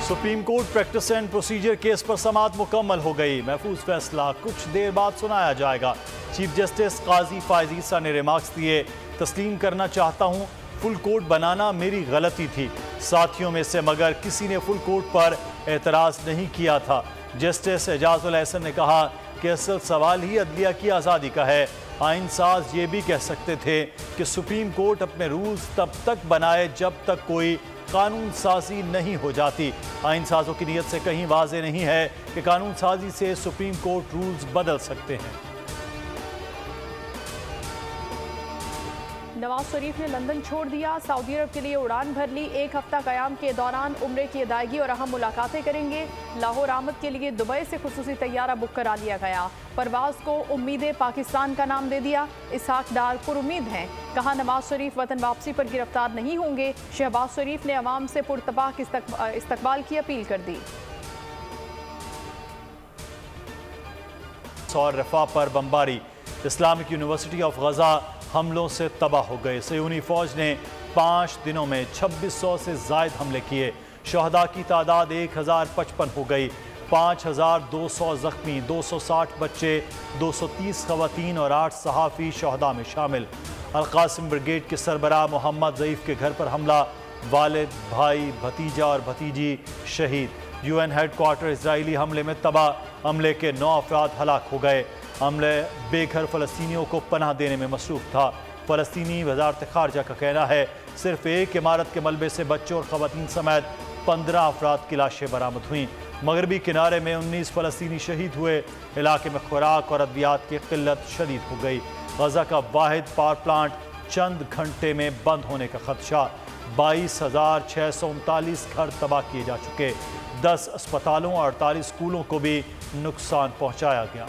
Supreme court practice and procedure case पर समाअत मुकम्मल हो गई। महफूज फैसला कुछ देर बाद सुनाया जाएगा। चीफ जस्टिस काजी फायज ईसा ने रिमार्क्स दिए, तस्लीम करना चाहता हूं, फुल कोर्ट बनाना मेरी गलती थी। साथियों में से मगर किसी ने फुल कोर्ट पर एतराज़ नहीं किया था। जस्टिस एजाजुल एहसन ने कहा कि असल सवाल ही अदलिया की आज़ादी का है। आइन साज ये भी कह सकते थे कि सुप्रीम कोर्ट अपने रूल्स तब तक बनाए जब तक कोई कानून साजी नहीं हो जाती। आइन साजों की नीयत से कहीं वाज़े नहीं है कि कानून साजी से सुप्रीम कोर्ट रूल्स बदल सकते हैं। नवाज शरीफ ने लंदन छोड़ दिया, सऊदी अरब के लिए उड़ान भर ली। एक हफ्ता क़याम के दौरान उम्रे की अदायगी और अहम मुलाकातें करेंगे। लाहौर आमद के लिए दुबई से खुसूसी तैयारा बुक करा लिया गया। परवाज को उम्मीद पाकिस्तान का नाम दे दिया। इसहाक डार पुरुम्मीद हैं, कहा नवाज शरीफ वतन वापसी पर गिरफ्तार नहीं होंगे। शहबाज शरीफ ने अवाम से पुरतबाक इस्तकबाल की अपील कर दी। और रफा पर बमबारी, इस्लामिक यूनिवर्सिटी ऑफ गजा हमलों से तबाह हो गए। सयूनी फौज ने 5 दिनों में 2600 से जायद हमले किए। शहदा की तादाद 1055 हो गई। 5200 जख्मी, 260 बच्चे, 230 खवातीन और 8 सहाफ़ी शहदा में शामिल। अलकासिम ब्रिगेड के सरबराह मोहम्मद ज़ईफ़ के घर पर हमला, वालिद, भाई, भतीजा और भतीजी शहीद। UN हेडक्वार्टर इजरायली हमले में तबाह, हमले के 9 अफराद हलाक हो गए। हमले बेघर फ़लस्तीनियों को पनाह देने में मसरूफ़ था। फ़लस्तीनी वज़ारत ख़ारजा का कहना है सिर्फ एक इमारत के मलबे से बच्चों और ख़वातीन समेत 15 अफराद की लाशें बरामद हुईं। मगरबी किनारे में 19 फ़लस्तीनी शहीद हुए। इलाके में खुराक और अद्वियात की किल्लत शदीद हो गई। गजा का वाहिद पावर प्लांट चंद घंटे में बंद होने का खदशा। 22,639 घर तबाह किए जा चुके। 10 अस्पतालों और 48 स्कूलों को भी नुकसान पहुँचाया गया।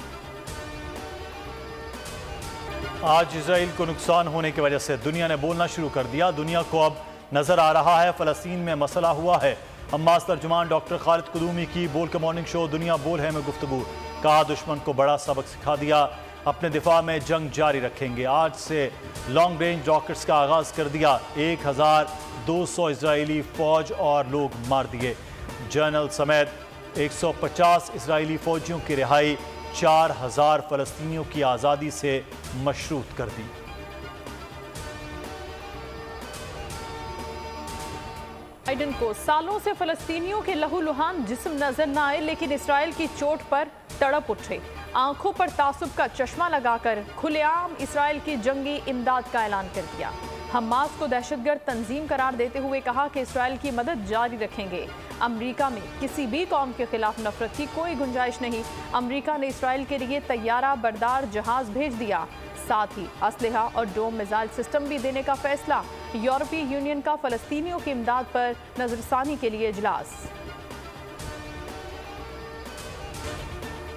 आज इजराइल को नुकसान होने की वजह से दुनिया ने बोलना शुरू कर दिया। दुनिया को अब नजर आ रहा है फ़लस्तीन में मसला हुआ है। हमास तर्जुमान डॉक्टर खालिद कुदूमी की बोल के मॉर्निंग शो दुनिया बोल है में गुफ्तगू, कहा दुश्मन को बड़ा सबक सिखा दिया, अपने दिफा में जंग जारी रखेंगे। आज से लॉन्ग रेंज रॉकेट्स का आगाज़ कर दिया। 1200 इजरायली फौज और लोग मार दिए। जनरल समेत 150 इजरायली फौजियों की रिहाई, 4000 फ़लस्तीनियों की आज़ादी से मशरूत कर दी। बाइडन को सालों से फ़लस्तीनियों के लहूलुहान जिस्म नजर न आए, लेकिन इसराइल की चोट पर तड़प उठे। आंखों पर तासुब का चश्मा लगाकर खुलेआम इसराइल की जंगी इमदाद का ऐलान कर दिया। हमास को दहशतगर्द तंजीम करार देते हुए कहा कि इसराइल की मदद जारी रखेंगे। अमेरिका में किसी भी कौम के खिलाफ नफरत की कोई गुंजाइश नहीं। अमेरिका ने इसराइल के लिए तैयारा बरदार जहाज भेज दिया। साथ ही असलहा और डोम मिसाइल सिस्टम भी देने का फैसला। यूरोपीय यूनियन का फ़लस्तीनियों की इमदाद पर नजरसानी के लिए इजलास।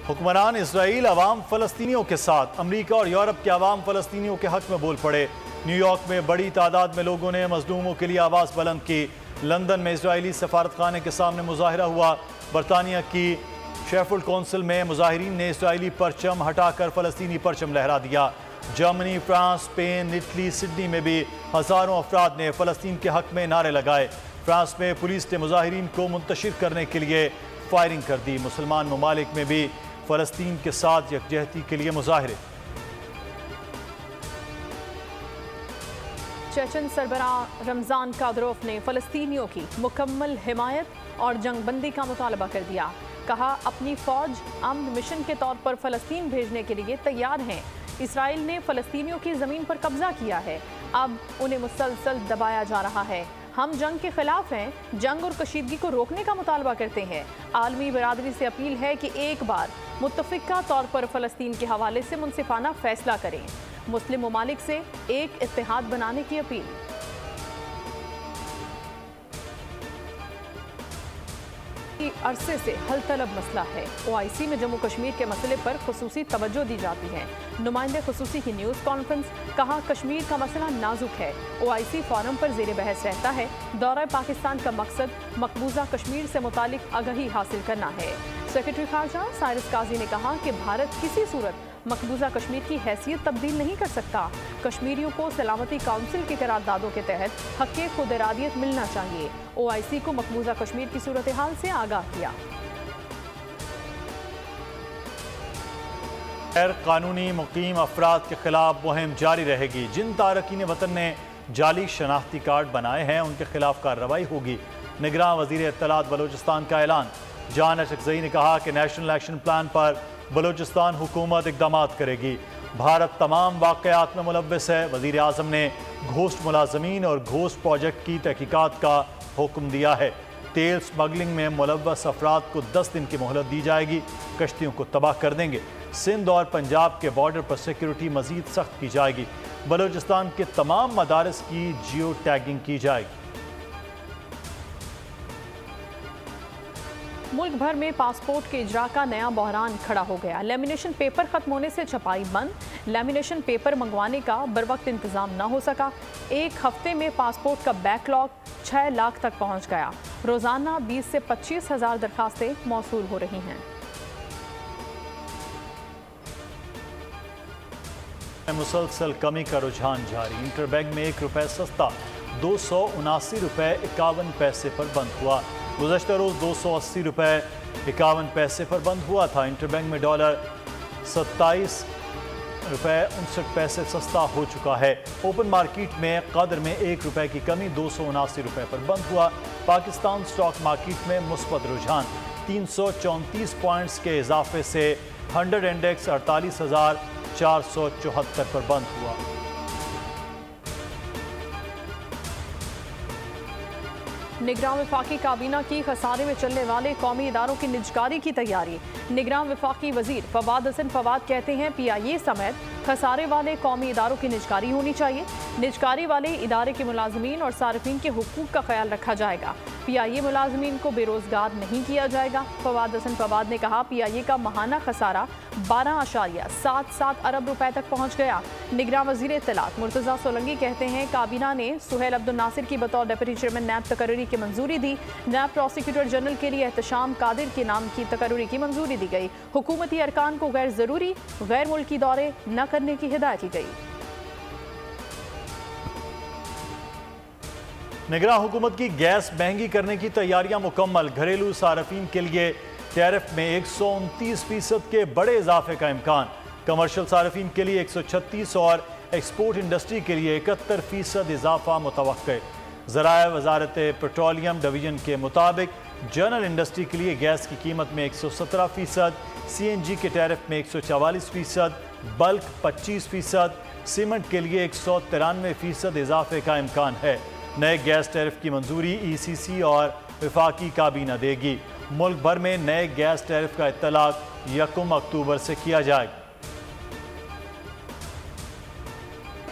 हुक्मरान इजराइल अवाम फ़लस्तीनियों के साथ। अमेरिका और यूरोप के अवाम फ़लस्तीनियों के हक में बोल पड़े। न्यूयॉर्क में बड़ी तादाद में लोगों ने मजलूमों के लिए आवाज़ बुलंद की। लंदन में इजरायली सफारतखाने के सामने मुजाहिरा हुआ। बरतानिया की शेफील्ड कौंसिल में मुजाहिरीन ने इजरायली परचम हटाकर फ़लस्तीनी परचम लहरा दिया। Germany, France, Spain, Italy, Sydney में भी हज़ारों अफराद ने फ़लस्तीन के हक में नारे लगाए। फ्रांस में पुलिस ने मुजाहिरीन को मुंतशिर करने के लिए फायरिंग कर दी। मुसलमान ममालिक में भी फ़लस्तीन के साथ यकजहती के लिए मुजाहरे। चेचन सरबराह रमज़ान कादरोफ ने फ़लस्तीनियों की मुकम्मल हिमायत और जंगबंदी का मुतालबा कर दिया। कहा अपनी फ़ौज अमन मिशन के तौर पर फ़लस्तीन भेजने के लिए तैयार हैं। इसराइल ने फ़लस्तीनियों की ज़मीन पर कब्जा किया है, अब उन्हें मुसलसल दबाया जा रहा है। हम जंग के खिलाफ हैं, जंग और कशीदगी को रोकने का मुतालबा करते हैं। आलमी बरादरी से अपील है कि एक बार मुत्तफ़िका तौर पर फ़लस्तीन के हवाले से मुनसिफाना फ़ैसला करें। मुस्लिम ममालिक से एक इत्तेहाद बनाने की अपील। अरसे से हल तलब मसला है। OIC में जम्मू कश्मीर के मसले पर खुसूसी तवज्जो दी जाती है। नुमाइंदे खुसूसी की न्यूज़ कॉन्फ्रेंस, कहा कश्मीर का मसला नाजुक है। OIC फोरम पर ज़ेर बहस रहता है। दौरा पाकिस्तान का मकसद मकबूजा कश्मीर से मुतालिक आगाही हासिल करना है। सेक्रेटरी खारजा साइरस काजी ने कहा कि भारत किसी सूरत मकबूजा कश्मीर की हैसियत तब्दील नहीं कर सकता। कश्मीरियों को सलामती काउंसिल की करारदादों के तहत हक़ खुद इरादियत मिलना चाहिए। OIC को मकबूजा कश्मीर की सूरत हाल से आगाह किया। गैर कानूनी मुकीम अफराद के खिलाफ मुहिम जारी रहेगी। जिन तारकीन वतन ने जाली शनाख्ती कार्ड बनाए हैं उनके खिलाफ कार्रवाई होगी। निगरान वजीर इत्तलात बलूचिस्तान का ऐलान। जान अशरकज़ई ने कहा कि नेशनल एक्शन प्लान पर बलूचिस्तान हुकूमत इकदाम करेगी। भारत तमाम वाक़यात में मुलव्वस है। वज़ीर आज़म ने घोस्ट मुलाजमीन और घोस्ट प्रोजेक्ट की तहकीकात का हुक्म दिया है। तेल स्मगलिंग में मुलव्वस अफराद को 10 दिन की मोहलत दी जाएगी। कश्तियों को तबाह कर देंगे। सिंध और पंजाब के बॉर्डर पर सिक्योरिटी मजीद सख्त की जाएगी। बलूचिस्तान के तमाम मदारिस की जियो टैगिंग की जाएगी। मुल्क भर में पासपोर्ट के इजरा का नया बहरान खड़ा हो गया। लेमिनेशन पेपर खत्म होने से छपाई बंद। लेमिनेशन पेपर मंगवाने का बरवक्त इंतजाम न हो सका। एक हफ्ते में पासपोर्ट का बैकलॉग 6 लाख तक पहुंच गया। रोजाना 20 से 25 हज़ार दरखास्तें मौसूल हो रही हैं। मुसलसल कमी का रुझान जारी। इंटरबैंक में ₹1 सस्ता 279 रुपये 51 पैसे पर बंद हुआ। गुज़श्ता रोज़ 280 रुपये 51 पैसे पर बंद हुआ था। इंटरबैंक में डॉलर 27 रुपये 59 पैसे सस्ता हो चुका है। ओपन मार्केट में कदर में ₹1 की कमी 279 रुपये पर बंद हुआ। पाकिस्तान स्टॉक मार्केट में मुस्बत रुझान। 334 पॉइंट्स के इजाफे से 100 इंडेक्स 48,474 पर बंद हुआ। निगरान वफाकी काबीना की खसारे में चलने वाले कौमी इदारों की निजकारी की तैयारी। निगरान वफाकी वजीर फवाद हसन फवाद कहते हैं PIA समेत खसारे वाले कौमी इदारों की निजकारी होनी चाहिए। निजकारी वाले इदारे के मुलाजमीन और सार्फिन के हुकूक का ख्याल रखा जाएगा। PIA मुलाजमीन को बेरोजगार नहीं किया जाएगा। फवाद हसन फवाद ने कहा PIA का माहाना खसारा 12.77 अरब रुपए तक पहुँच गया। निगरान वजीर इत्तलात मुर्तज़ा सोलंगी कहते हैं काबीना ने सुहेल अब्दुल नासिर की बतौर डिप्टी चेयरमैन नैब तकर्री की मंजूरी दी। नैब प्रोसिक्यूटर जनरल के लिए एहतशाम कादिर के नाम की तकर्री की मंजूरी दी गई। हुकूमती अरकान को गैर जरूरी गैर मुल्की दौरे न करने की हिदायत की गई। निगरान हुकूमत की गैस महंगी करने की तैयारियां मुकम्मल। घरेलू सार्फिन के लिए टैरिफ में 129% के बड़े इजाफे का इम्कान। कमर्शियल सार्फिन के लिए 136 और एक्सपोर्ट इंडस्ट्री के लिए 71% इजाफा मुतवक्के। ज़राए वजारत पेट्रोलियम डिवीजन के मुताबिक जनरल इंडस्ट्री के लिए गैस की कीमत में 117%, CNG के टैरिफ में 144%, बल्क 25%, सीमेंट के लिए 193% इजाफे का इम्कान है। नए गैस टैरिफ की मंजूरी ECC और वफाकी काबीना देगी। मुल्क भर में नए गैस टैरिफ का इत्तलाक 1 अक्टूबर से किया जाएगा।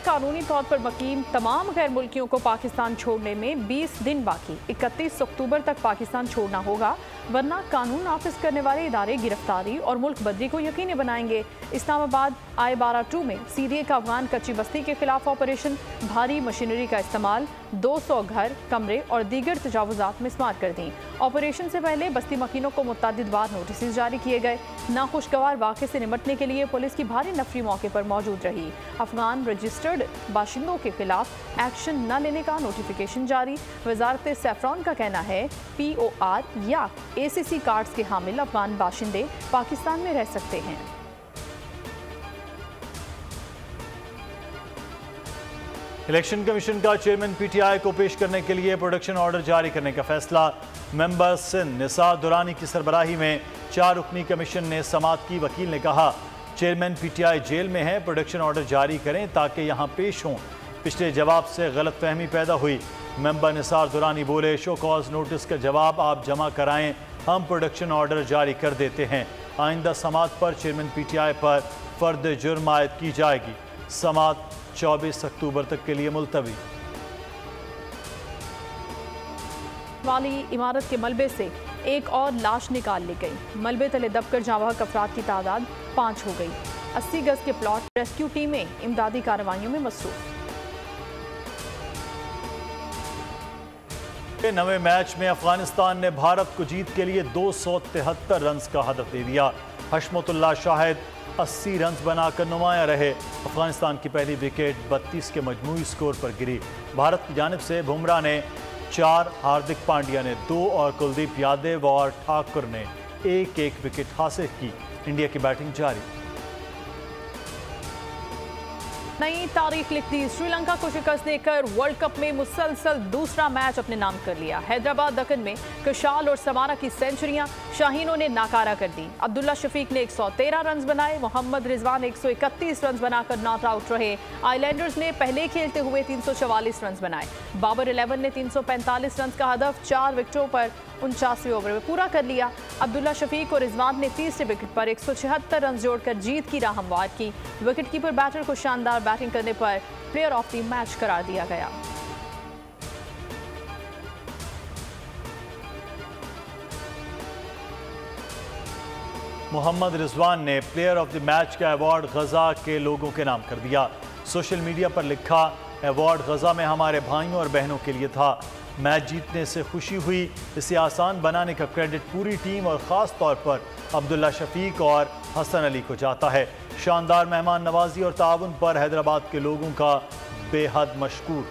कानूनी तौर पर मकीम तमाम गैर मुल्कियों को पाकिस्तान छोड़ने में 20 दिन बाकी। 31 अक्टूबर तक पाकिस्तान छोड़ना होगा, वरना कानून नाफिज करने वाले इदारे गिरफ्तारी और मुल्क बदरी को यकीनी बनाएंगे। इस्लामाबाद I-12 में CDA का अफगान कच्ची बस्ती के खिलाफ ऑपरेशन। भारी मशीनरी का इस्तेमाल, 200 घर, कमरे और दीगर तजावुजात मिस्मार कर दी। ऑपरेशन से पहले बस्ती मकीनों को मुतअद्दिद बार नोटिस जारी किए गए। नाखुशगवार वाक़े से निपटने के लिए पुलिस की भारी नफरी मौके पर मौजूद रही। अफगान रजिस्टर्ड बाशिंदों के खिलाफ एक्शन न लेने का नोटिफिकेशन जारी। वजारत सैफरान का कहना है POR या ACC कार्ड्स के हामिल अफगान बाशिंदे पाकिस्तान में रह सकते हैं। इलेक्शन कमीशन का चेयरमैन PTI को पेश करने के लिए प्रोडक्शन ऑर्डर जारी करने का फैसला। मेंबर सिंध निसार दुरानी की सरबराही में 4 रुकनी कमीशन ने समात की। वकील ने कहा चेयरमैन PTI जेल में है, प्रोडक्शन ऑर्डर जारी करें ताकि यहां पेश हों। पिछले जवाब से गलतफहमी पैदा हुई। मेंबर निसार दुरानी बोले शो कॉज नोटिस का जवाब आप जमा कराएं, हम प्रोडक्शन ऑर्डर जारी कर देते हैं। आइंदा समात पर चेयरमैन PTI पर फर्द जुर्म आयद की जाएगी। समात 24 अक्टूबर तक के लिए मुलतवी। वाली इमारत के मलबे से एक और लाश निकाल ली गई। मलबे तले दबकर जावाहक अफराद की तादाद 5 हो गई। 80 गज के प्लॉट रेस्क्यू टीमें इमदादी कार्रवाइयों में मसरूफ। नवे मैच में अफगानिस्तान ने भारत को जीत के लिए 273 रन का हदफ दे दिया। हशमतुल्लाह शाहिद 80 रन बनाकर नुमाया रहे। अफगानिस्तान की पहली विकेट 32 के मजमूई स्कोर पर गिरी। भारत की जानिब से बुमराह ने 4, हार्दिक पांड्या ने 2 और कुलदीप यादव और ठाकुर ने 1-1 विकेट हासिल की। इंडिया की बैटिंग जारी। नई तारीख लिख दी। श्रीलंका को शिकस्त देकर वर्ल्ड कप में मुसलसल दूसरा मैच अपने नाम कर लिया। हैदराबाद दक्कन में कशाल और समारा की सेंचुरियां शाहीनों ने नाकारा कर दी। अब्दुल्ला शफीक ने 113 रन बनाए। मोहम्मद रिजवान 131 रन बनाकर नॉट आउट रहे। आइलैंडर्स ने पहले खेलते हुए 344 रन बनाए। बाबर 11 ने 345 रन का हदफ 4 विकेटों पर 49वें ओवर में पूरा कर लिया। अब्दुल्ला शफीक और रिजवान ने तीसरे विकेट पर 176 रन जोड़कर जीत की राह हमवार की। विकेटकीपर बैटर को शानदार बैटिंग करने पर प्लेयर ऑफ द मैच करार दिया गया। मोहम्मद रिजवान ने प्लेयर ऑफ द मैच का अवार्ड गजा के लोगों के नाम कर दिया। सोशल मीडिया पर लिखा, अवार्ड गजा में हमारे भाइयों और बहनों के लिए था। मैच जीतने से खुशी हुई। इसे आसान बनाने का क्रेडिट पूरी टीम और ख़ास तौर पर अब्दुल्ला शफीक और हसन अली को जाता है। शानदार मेहमान नवाजी और ताउन पर हैदराबाद के लोगों का बेहद मशकूर।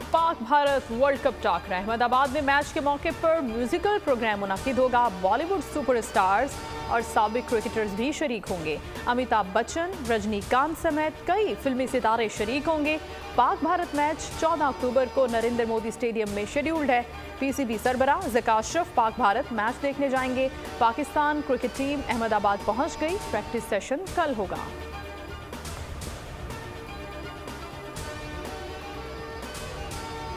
Pak Bharat world cup talk. Ahmedabad में मैच के मौके पर म्यूजिकल प्रोग्राम मुनाकिद होगा। बॉलीवुड सुपरस्टार्स और साबिक क्रिकेटर्स भी शरीक होंगे। अमिताभ बच्चन, रजनीकांत समेत कई फिल्मी सितारे शरीक होंगे। पाक भारत मैच 14 अक्टूबर को नरेंद्र मोदी स्टेडियम में शेड्यूल्ड है। पीसीबी सरबराह ज़का अशरफ पाक भारत मैच देखने जाएंगे। पाकिस्तान क्रिकेट टीम अहमदाबाद पहुंच गई। प्रैक्टिस सेशन कल होगा।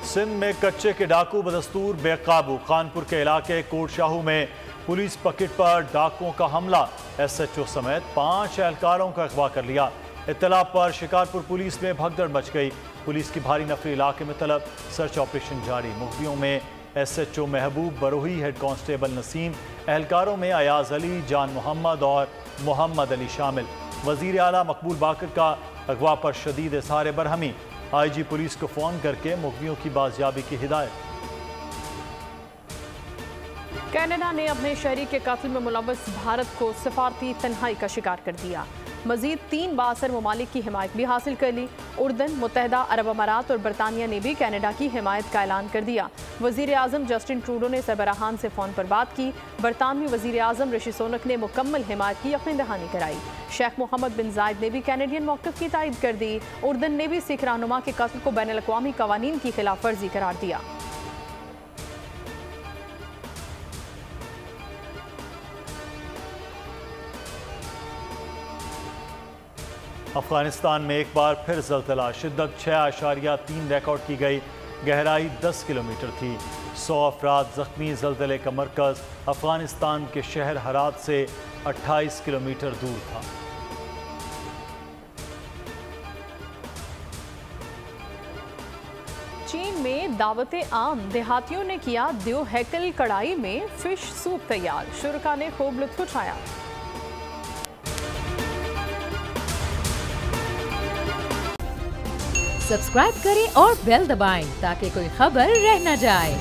सिंध में कच्चे के डाकू बदस्तूर बेकाबू। कानपुर के इलाके कोटशाहू में पुलिस पकेट पर डाकुओं का हमला। एसएचओ समेत 5 एहलकारों का अगवा कर लिया। इत्तला पर शिकारपुर पुलिस में भगदड़ मच गई। पुलिस की भारी नफरी इलाके में तलब। सर्च ऑपरेशन जारी। मुखबियों में एसएचओ महबूब बरोही, हेड कांस्टेबल नसीम, एहलकारों में अयाज अली, जान मोहम्मद और मोहम्मद अली शामिल। वजीर आला मकबूल बाकर का अगवा पर शदीद इज़हार बरहमी। आईजी पुलिस को फोन करके मुखबियों की बाजियाबी की हिदायत। कनाडा ने अपने शहरी के कत्ल में मुलव्वस भारत को सफारती तन्हाई का शिकार कर दिया। मजीद 3 बासर ममालिक की हिमायत भी हासिल कर ली। उर्दन, मुत्तहदा अरब अमारात और बरतानिया ने भी कनाडा की हिमायत का ऐलान कर दिया। वजीर आज़म जस्टिन ट्रूडो ने सरबराहान से फ़ोन पर बात की। बरतानवी वजीर आज़म ऋषि सुनक ने मुकम्मल हिमायत की यकीन दहानी कराई। शेख मोहम्मद बिन जायद ने भी कैनेडियन मौक़िफ़ की तायद कर दी। उर्दन ने भी सिख रहनुमा के कत्ल को बैनुल अक़वामी क़वानीन की खिलाफ वर्जी करार दिया। अफगानिस्तान में एक बार फिर ज़लज़ला। शिद्दत 6.3 रिकॉर्ड की गई। गहराई 10 किलोमीटर थी। 100 अफराद जख्मी। ज़लज़ले का मरकज़ अफगानिस्तान के शहर हरात से 28 किलोमीटर दूर था। चीन में दावते आम। देहातियों ने किया द्यो हैकल कढ़ाई में फिश सूप तैयार। शुरका ने खूब लुत्फ उठाया। सब्सक्राइब करें और बेल दबाएं ताकि कोई खबर रह न जाए।